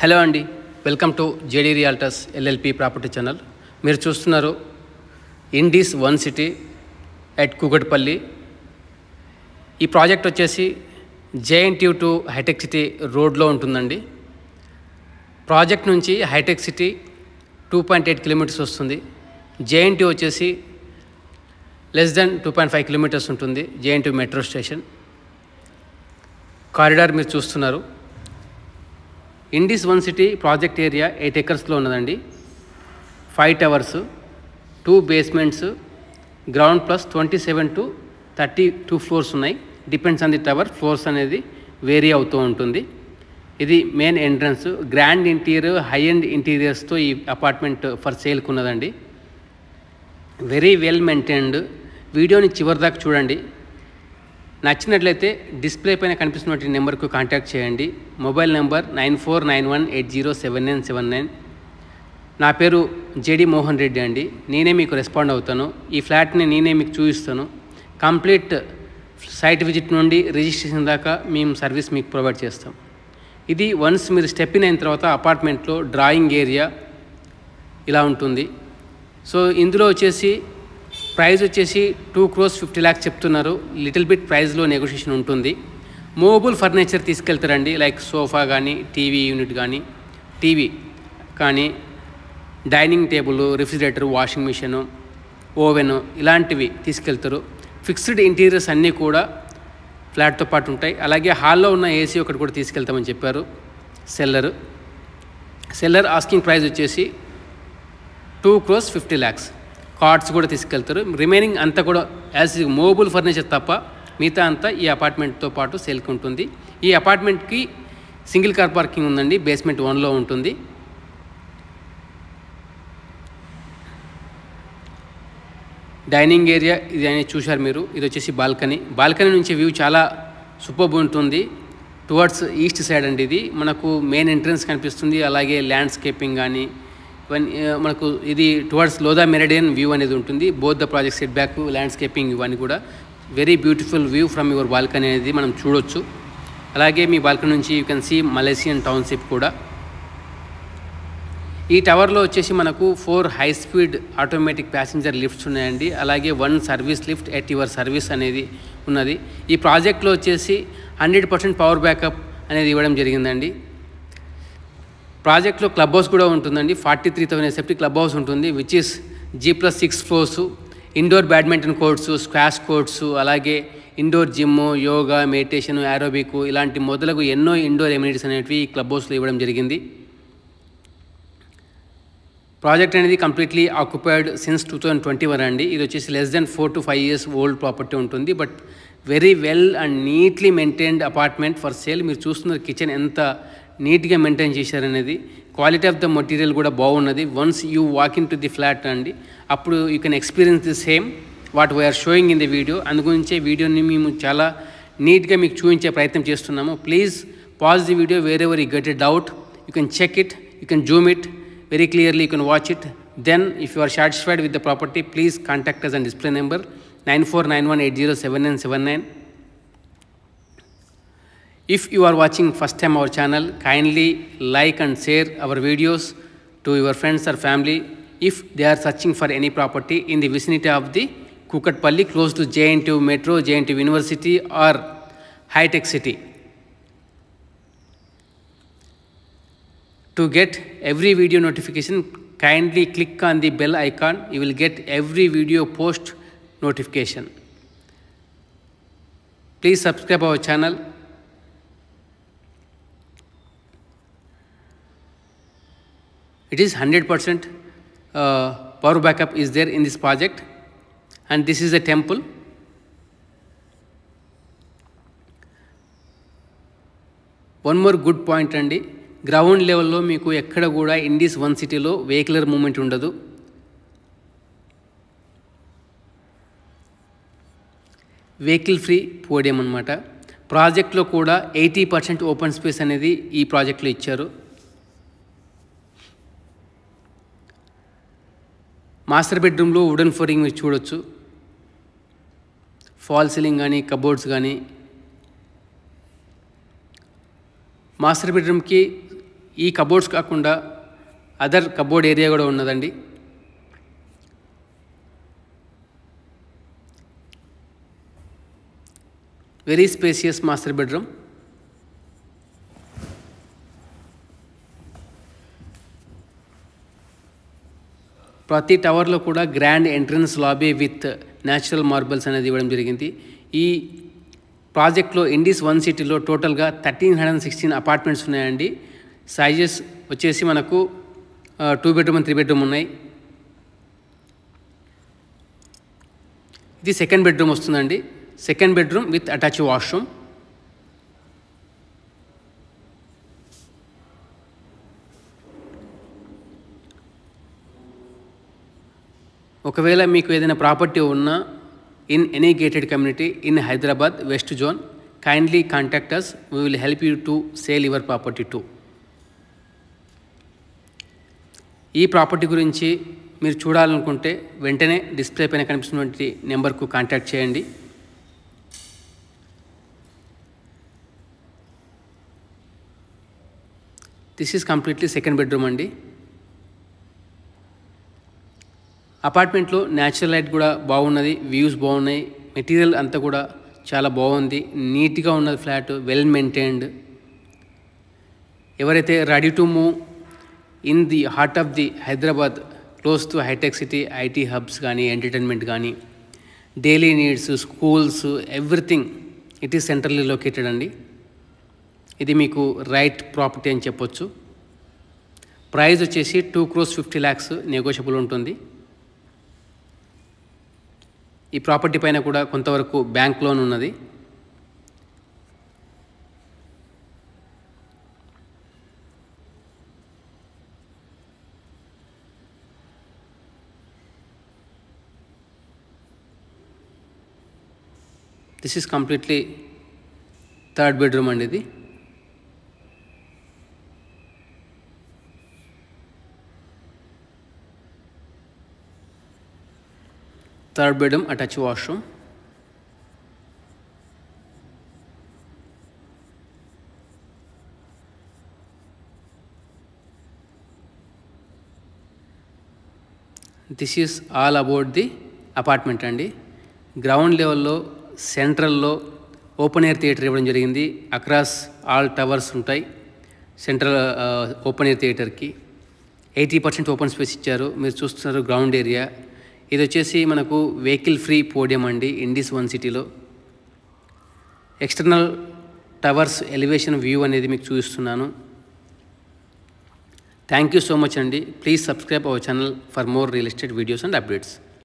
Hello అండి, welcome to JD realtors LLP property channel. మీరు చూస్తున్నారు Indis one city at Kukatpally. ఈ ప్రాజెక్ట్ వచ్చేసి జేఎన్టీయూ టు హైటెక్ సిటీ రోడ్లో ఉంటుందండి. ప్రాజెక్ట్ నుంచి హైటెక్ సిటీ 2.8 కిలోమీటర్స్ వస్తుంది. జేఎన్టీయూ వచ్చేసి లెస్ దెన్ 2.5 కిలోమీటర్స్ ఉంటుంది. జేఎన్టీయూ మెట్రో స్టేషన్ కారిడార్ మీరు చూస్తున్నారు. Indis one city project area 8 ఎకర్స్లో ఉన్నదండి. 5 towers, 2 basements, ground plus 27 to 32 floors ఉన్నాయి. Depends on the tower, floors అనేది వేరీ అవుతూ ఉంటుంది. ఇది main entrance. Grand interior, high end ఇంటీరియర్స్తో ఈ అపార్ట్మెంట్ ఫర్ సేల్కి ఉన్నదండి. Very well maintained. వీడియోని చివరి దాకా చూడండి. నచ్చినట్లయితే డిస్ప్లే పైన కనిపిస్తున్న నెంబర్కు కాంటాక్ట్ చేయండి. Mobile number 9491807979. నా పేరు జేడి మోహన్ రెడ్డి అండి. నేనే మీకు రెస్పాండ్ అవుతాను. ఈ ఫ్లాట్ని నేనే మీకు చూపిస్తాను. కంప్లీట్ సైట్ విజిట్ నుండి రిజిస్ట్రేషన్ దాకా మేము సర్వీస్ మీకు ప్రొవైడ్ చేస్తాం. ఇది వన్స్ మీరు స్టెప్ ఇన్ అయిన తర్వాత అపార్ట్మెంట్లో డ్రాయింగ్ ఏరియా ఇలా ఉంటుంది. సో ఇందులో వచ్చేసి ప్రైస్ వచ్చేసి 2,50 lakhs చెప్తున్నారు. లిటిల్ బిట్ ప్రైస్లో నెగోషియేషన్ ఉంటుంది. మూవబుల్ ఫర్నిచర్ తీసుకెళ్తారండి, లైక్ సోఫా కానీ, టీవీ యూనిట్ కానీ, టీవీ కానీ, dining table, refrigerator, washing machine, oven ఇలాంటివి తీసుకెళ్తారు. ఫిక్స్డ్ ఇంటీరియర్స్ అన్నీ కూడా ఫ్లాట్తో పాటు ఉంటాయి. అలాగే హాల్లో ఉన్న ఏసీ ఒకటి కూడా తీసుకెళ్తామని చెప్పారు సెల్లర్. ఆస్కింగ్ ప్రైస్ వచ్చేసి 2,50 lakhs. కార్డ్స్ కూడా తీసుకెళ్తారు. రిమైనింగ్ అంతా కూడా యాజ్ మూవబుల్ ఫర్నిచర్ తప్ప మిగతా అంతా ఈ అపార్ట్మెంట్తో పాటు సేల్కి ఉంటుంది. ఈ అపార్ట్మెంట్కి సింగిల్ కార్ పార్కింగ్ ఉందండి. బేస్మెంట్ 1లో ఉంటుంది. డైనింగ్ ఏరియా ఇది అనేది చూశారు మీరు. ఇది వచ్చేసి బాల్కనీ నుంచి వ్యూ చాలా సూపర్బ్ ఉంటుంది. టువర్డ్స్ ఈస్ట్ సైడ్ అండి. ఇది మనకు మెయిన్ ఎంట్రన్స్ కనిపిస్తుంది. అలాగే ల్యాండ్స్కేపింగ్ కానీ మనకు ఇది టువర్డ్స్ లోదా మెరిడియన్ వ్యూ అనేది ఉంటుంది. Both the project set back, landscaping ఇవన్నీ కూడా very beautiful view from your balcony అనేది మనం చూడొచ్చు. అలాగే మీ బాల్కనీ నుంచి యూ కెన్ సీ మలేసియన్ టౌన్షిప్ కూడా. ఈ టవర్లో వచ్చేసి మనకు 4 high speed automatic passenger lifts ఉన్నాయండి. అలాగే 1 service lift at your service అనేది ఉన్నది. ఈ ప్రాజెక్ట్లో వచ్చేసి 100% పవర్ బ్యాకప్ అనేది ఇవ్వడం జరిగిందండి. ప్రాజెక్ట్లో క్లబ్ హౌస్ కూడా ఉంటుందండి. 43,000 SFT క్లబ్ హౌస్ ఉంటుంది, which is G+6 floors. Indoor badminton courts, squash courts, అలాగే indoor gym, yoga, meditation, aerobic ఇలాంటి మొదలగు ఎన్నో ఇండోర్ ఎమ్యూనిటీస్ అనేవి ఈ క్లబ్ హౌస్లో ఇవ్వడం జరిగింది. ప్రాజెక్ట్ అనేది కంప్లీట్లీ ఆక్యుపైడ్ సిన్స్ 2021 అండి. ఇది వచ్చేసి less than 4 to 5 years old property ఉంటుంది. But very well and neatly maintained apartment for sale. మీరు చూస్తున్నారు కిచెన్ ఎంత నీట్గా మెయింటైన్ చేశారనేది. క్వాలిటీ ఆఫ్ ద మెటీరియల్ కూడా బాగున్నది. Once you walk into the flat అండి, అప్పుడు you can experience the same what we're showing in the video. అందుగురించే వీడియోని మేము చాలా నీట్గా మీకు చూపించే ప్రయత్నం చేస్తున్నాము. Please pause the video wherever you get a doubt. You can check it, you can zoom it very clearly, you can watch it. Then if you are satisfied with the property, please contact us on display number 9491807979. If you are watching first time our channel, kindly like and share our videos to your friends or family if they are searching for any property in the vicinity of the Kukatpalli, close to JNTU Metro, JNTU University or High Tech City. To get every video notification, kindly click on the bell icon. You will get every video post notification. Please subscribe our channel. It is 100% power backup is there in this project, and this is a temple. One more good point అండి, ground లెవెల్లో మీకు ఎక్కడ కూడా Indies one సిటీలో vehicular movement ఉండదు. Vehicle free podium అనమాట. ప్రాజెక్ట్లో కూడా 80% ఓపెన్ స్పేస్ అనేది ఈ ప్రాజెక్ట్లో ఇచ్చారు. మాస్టర్ బెడ్రూమ్లో వుడెన్ ఫ్లోరింగ్ మీరు చూడొచ్చు. ఫాల్ సీలింగ్ కానీ, కబోర్డ్స్ కానీ. మాస్టర్ బెడ్రూమ్కి ఈ కబోర్డ్స్ కాకుండా అదర్ కబోర్డ్ ఏరియా కూడా ఉన్నదండి. Very spacious master bedroom. ప్రతి టవర్లో కూడా grand entrance lobby with natural marbles అనేది ఇవ్వడం జరిగింది. ఈ ప్రాజెక్ట్లో ఇండిస్ 1 సిటీలో టోటల్గా 1316 అపార్ట్మెంట్స్ ఉన్నాయండి. సైజెస్ వచ్చేసి మనకు 2 బెడ్రూమ్ అండ్ 3 బెడ్రూమ్ ఉన్నాయి. ఇది సెకండ్ బెడ్రూమ్ వస్తుందండి. Second bedroom with attach washroom. ఒకవేళ మీకు ఏదైనా ప్రాపర్టీ ఉన్నా in any gated community in Hyderabad west zone, kindly contact us. We will help you to sell your property too. ఈ ప్రాపర్టీ గురించి మీరు చూడాలనుకుంటే వెంటనే డిస్ప్లే పైన కనిపిస్తున్నటువంటి నెంబర్కు కాంటాక్ట్ చేయండి. This is completely second bedroom అండి. అపార్ట్మెంట్లో న్యాచురల్ లైట్ కూడా బాగున్నది, వ్యూస్ బాగున్నాయి, మెటీరియల్ అంతా కూడా చాలా బాగుంది, నీట్గా ఉన్నది ఫ్లాట్, వెల్ మెయింటైన్డ్. ఎవరైతే ready to move in the heart of the Hyderabad, close to హైటెక్ సిటీ, ఐటీ హబ్స్ కానీ ఎంటర్టైన్మెంట్ కానీ daily needs, schools, everything it is centrally located అండి. ఇది మీకు రైట్ ప్రాపర్టీ అని చెప్పొచ్చు. ప్రైస్ వచ్చేసి 2,50 lakhs నెగోషియబుల్ ఉంటుంది. ఈ ప్రాపర్టీ పైన కూడా కొంతవరకు బ్యాంక్ లోన్ ఉన్నది. This is completely third bedroom అండి. ఇది third bedroom attach washroom. This is all about the apartment అండి. గ్రౌండ్ లెవెల్లో సెంట్రల్లో ఓపెన్ ఎయిర్ థియేటర్ ఇవ్వడం జరిగింది. అక్రాస్ ఆల్ టవర్స్ ఉంటాయి. సెంట్రల్ ఓపెన్ ఎయిర్ థియేటర్కి 80% ఓపెన్ స్పేస్ ఇచ్చారు. మీరు చూస్తున్నారు గ్రౌండ్ ఏరియా. ఇది వచ్చేసి మనకు వెహికల్ ఫ్రీ పోడియం అండి ఇండిస్ 1 సిటీలో. ఎక్స్టర్నల్ టవర్స్ ఎలివేషన్ వ్యూ అనేది మీకు చూపిస్తున్నాను. థ్యాంక్ యూ సో మచ్ అండి. Please subscribe our channel for more real estate videos and updates.